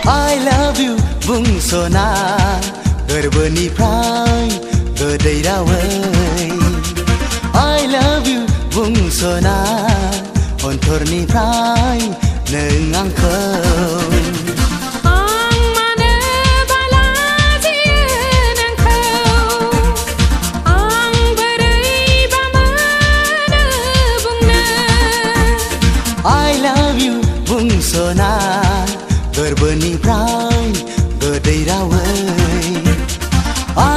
I love you bungsona gorboniफ्राय गोदै रावै I love you bungsona अन्तरनिफ्राय नों आंखौ I love you bungsona गोरबोनिफ्राय गोदै रावै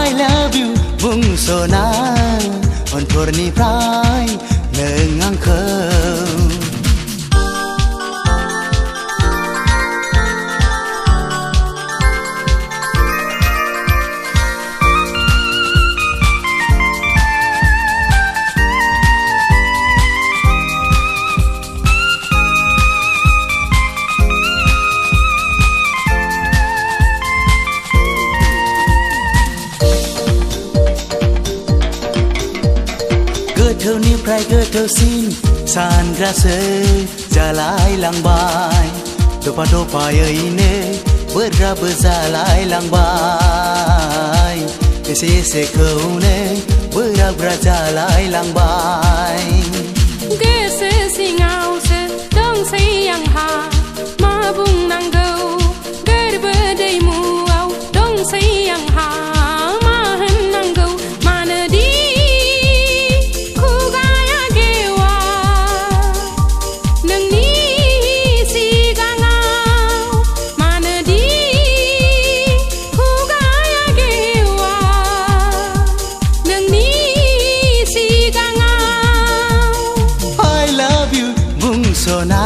I love you bungsona अन्तरनिफ्राय नों आंखौ गोथौनिफ्राय गोथौसिन सानग्रासो जालायलांबाय दफा दफायैनो बोराबो जालायलांबाय एसे एसेखौनो बोराब्रा जालायलांबाय गोसो सिङावसो दंसै आंहा मा बुंनांगौ गोरबो दैमुआव दंसै आंहा मा होननांगौ मानोदि बungsona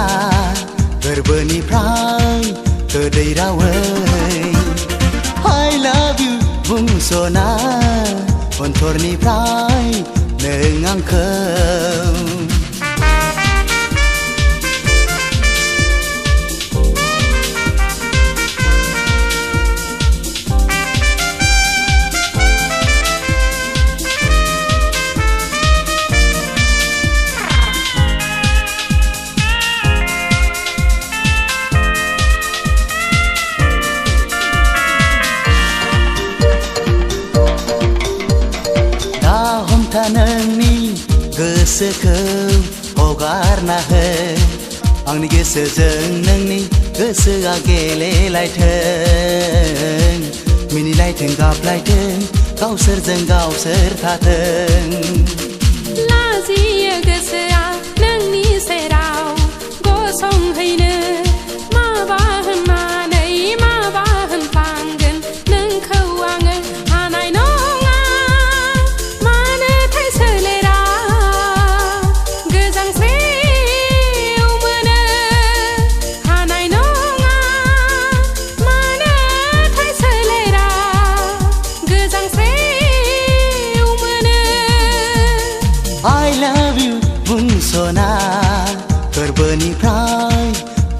गोरबोनिफ्राय गोदै रावै I love you bungsona अन्तरनिफ्राय नों आंखौ नोंनि गोसोखौ हगारना हो आंनि गोसोजों नोंनि गोसोआ गेलेलायथों मिनिलायथों गाबलायथों गावसोरजों गावसोर थाथों लाजियो गोसोआ नोंनि सेराव गसंहैनो माबा होननानै माबा होनफ्लांगोन नोंखौ आङो हानाय नङा I love you bungsona गोरबोनिफ्राय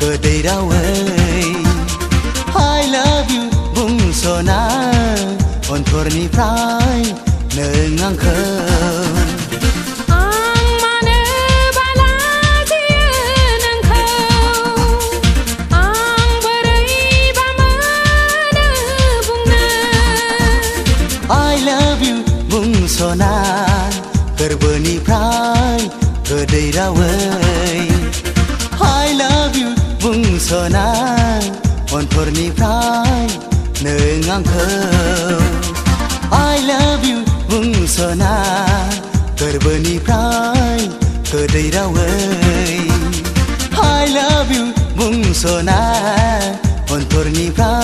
गोदै रावै I love you bungsona अन्तरनिफ्राय नों आंखौ I love you bungsona गोरबोनिफ्राय गोदै रावै I love you bungsona अन्तरनिफ्राय नों आंखौ I love you bungsona गोरबोनिफ्राय गोदै रावै I love you bungsona अन्तरनिफ्राय